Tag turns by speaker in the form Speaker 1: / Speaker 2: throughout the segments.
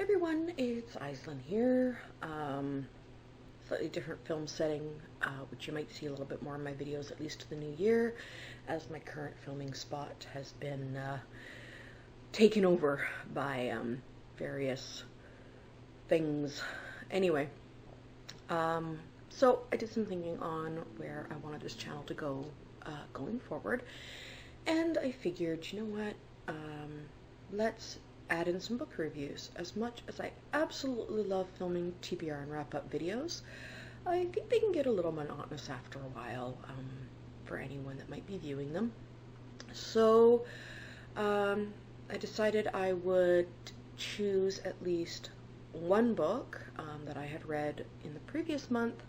Speaker 1: Hey everyone, it's Aislinn here. Slightly different film setting, which you might see a little bit more in my videos, at least to the new year, as my current filming spot has been taken over by various things. Anyway, so I did some thinking on where I wanted this channel to go going forward, and I figured, you know what, let's add in some book reviews. As much as I absolutely love filming TBR and wrap-up videos, I think they can get a little monotonous after a while for anyone that might be viewing them. So I decided I would choose at least one book that I had read in the previous month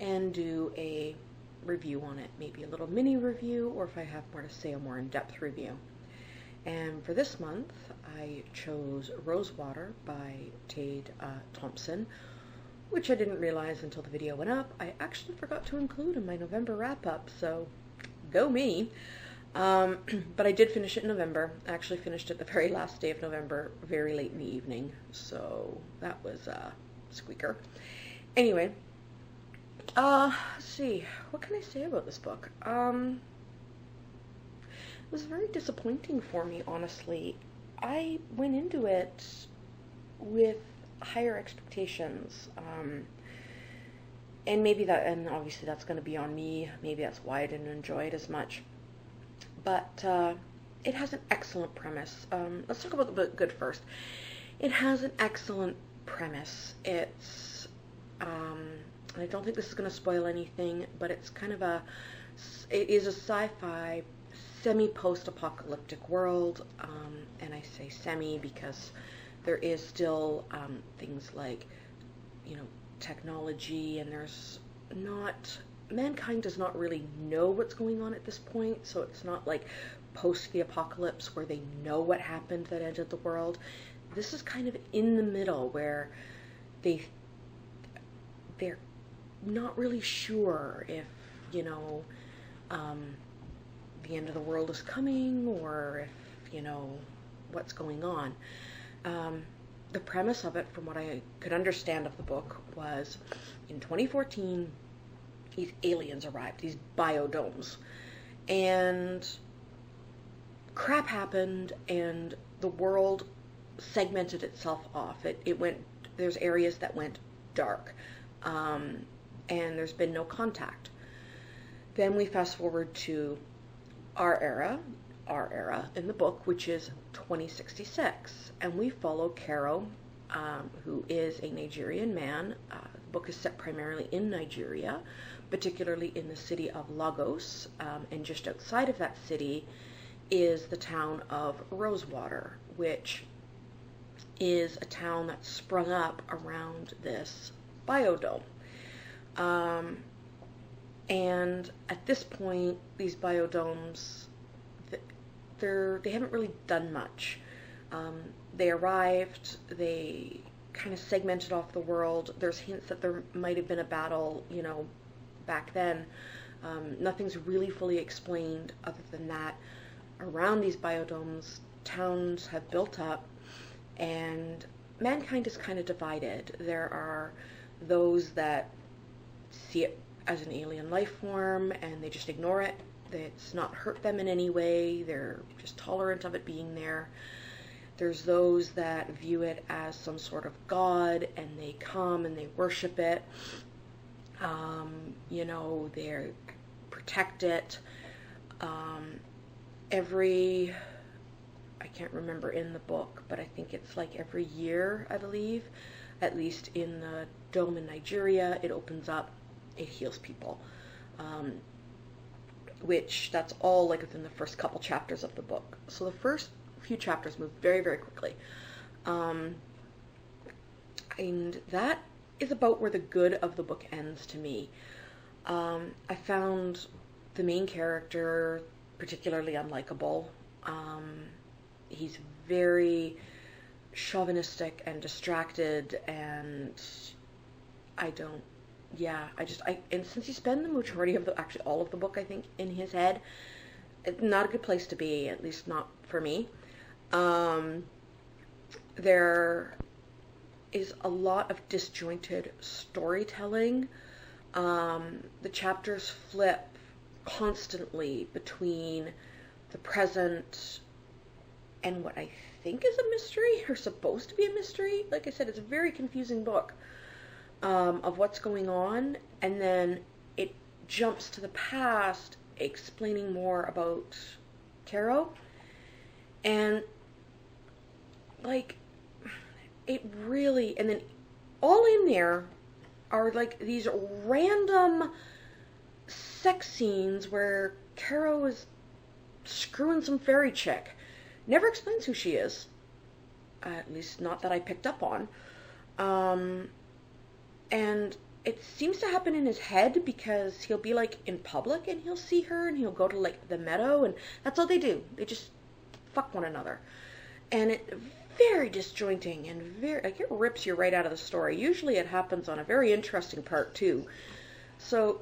Speaker 1: and do a review on it, maybe a little mini review, or if I have more to say, a more in-depth review. And for this month, I chose RoseWater by Tade Thompson, which I didn't realize until the video went up. I actually forgot to include in my November wrap-up, so go me. But I did finish it in November. I actually finished it the very last day of November, very late in the evening, so that was a squeaker. Anyway, let's see, what can I say about this book? It was very disappointing for me, honestly. I went into it with higher expectations, and maybe that, and obviously that's going to be on me. Maybe that's why I didn't enjoy it as much. But it has an excellent premise. Let's talk about the book good first. It has an excellent premise. It's, I don't think this is going to spoil anything, but it's kind of it is a sci-fi semi-post-apocalyptic world, and I say semi because there is still things like, you know, technology, and mankind does not really know what's going on at this point, so it's not like post the apocalypse where they know what happened that ended the world. This is kind of in the middle where they're not really sure if, you know, the end of the world is coming, or if, you know, what's going on. The premise of it, from what I could understand of the book, was in 2014 these aliens arrived, these biodomes, and crap happened and the world segmented itself off. There's areas that went dark, and there's been no contact. Then we fast forward to our era in the book, which is 2066, and we follow Caro, who is a Nigerian man. The book is set primarily in Nigeria, particularly in the city of Lagos, and just outside of that city is the town of RoseWater, which is a town that's sprung up around this biodome. And at this point, these biodomes, they haven't really done much. They arrived, they kind of segmented off the world. There's hints that there might have been a battle, you know, back then. Nothing's really fully explained other than that. Around these biodomes, towns have built up, and mankind is kind of divided. There are those that see it as an alien life form and they just ignore it. It's not hurt them in any way. They're just tolerant of it being there. There's those that view it as some sort of god, and they come and they worship it. You know, they protect it. I can't remember in the book, but I think it's like every year, I believe, at least in the dome in Nigeria, it opens up, it heals people. Which that's all like within the first couple chapters of the book. So the first few chapters move very, very quickly. And that is about where the good of the book ends to me. I found the main character particularly unlikable. He's very chauvinistic and distracted, and and since you spend the majority of actually all of the book, I think, in his head, not a good place to be, at least not for me. There is a lot of disjointed storytelling. The chapters flip constantly between the present and what I think is a mystery, or supposed to be a mystery. Like I said, it's a very confusing book of what's going on, and then it jumps to the past, explaining more about Caro. And like, it really, and then all in there are like these random sex scenes where Caro is screwing some fairy chick. Never explains who she is. At least not that I picked up on. And it seems to happen in his head, because he'll be like in public and he'll see her and he'll go to like the meadow, and that's all they do. They just fuck one another. And it very disjointing and very, like, it rips you right out of the story. Usually it happens on a very interesting part too. So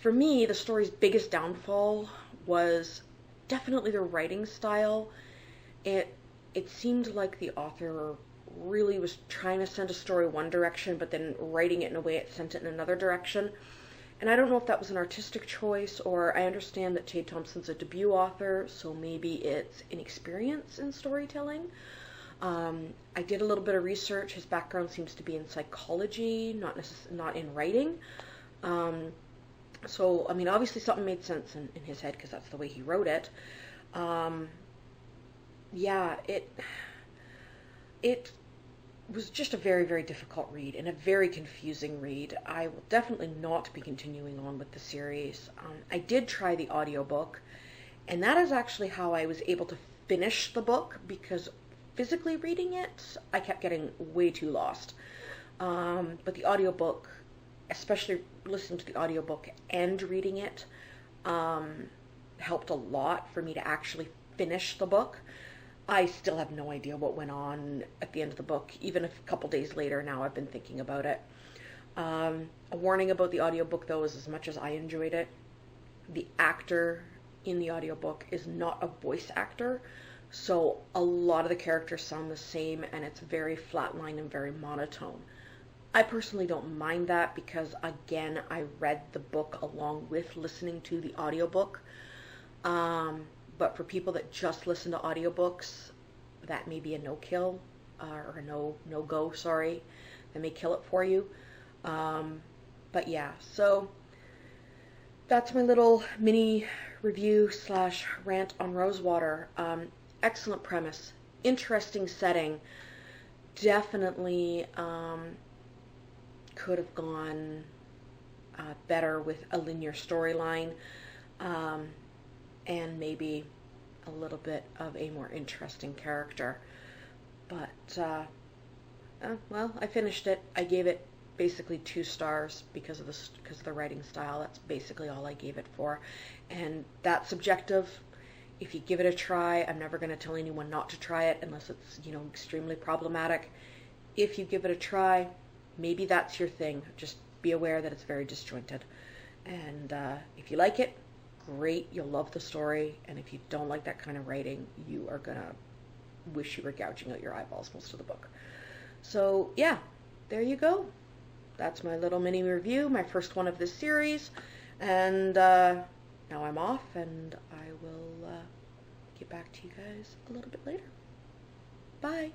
Speaker 1: for me, the story's biggest downfall was definitely the writing style. It seemed like the author really was trying to send a story one direction, but then writing it in a way it sent it in another direction. And I don't know if that was an artistic choice, or I understand that Tate Thompson's a debut author, so maybe it's inexperience in storytelling. I did a little bit of research. His background seems to be in psychology, not in writing. So, I mean, obviously something made sense in his head, because that's the way he wrote it. Yeah, it was just a very, very difficult read and a very confusing read. I will definitely not be continuing on with the series. I did try the audiobook, and that is actually how I was able to finish the book, because physically reading it, I kept getting way too lost. But the audiobook, especially listening to the audiobook and reading it, helped a lot for me to actually finish the book. I still have no idea what went on at the end of the book. Even a couple days later now, I've been thinking about it. A warning about the audiobook, though, is as much as I enjoyed it, the actor in the audiobook is not a voice actor, so a lot of the characters sound the same, and it's very flatline and very monotone. I personally don't mind that, because, again, I read the book along with listening to the audiobook. But for people that just listen to audiobooks, that may be a no-kill, or a no-go, sorry. That may kill it for you. But yeah, so that's my little mini review / rant on RoseWater. Excellent premise, interesting setting. Definitely could have gone better with a linear storyline. And maybe a little bit of a more interesting character. But, well, I finished it. I gave it basically 2 stars because of the writing style. That's basically all I gave it for. And that's subjective. If you give it a try, I'm never going to tell anyone not to try it unless it's, extremely problematic. If you give it a try, maybe that's your thing. Just be aware that it's very disjointed. And if you like it, great, you'll love the story, and if you don't like that kind of writing, you are gonna wish you were gouging out your eyeballs most of the book. So yeah, there you go. That's my little mini review, my first one of this series, and now I'm off, and I will get back to you guys a little bit later. Bye!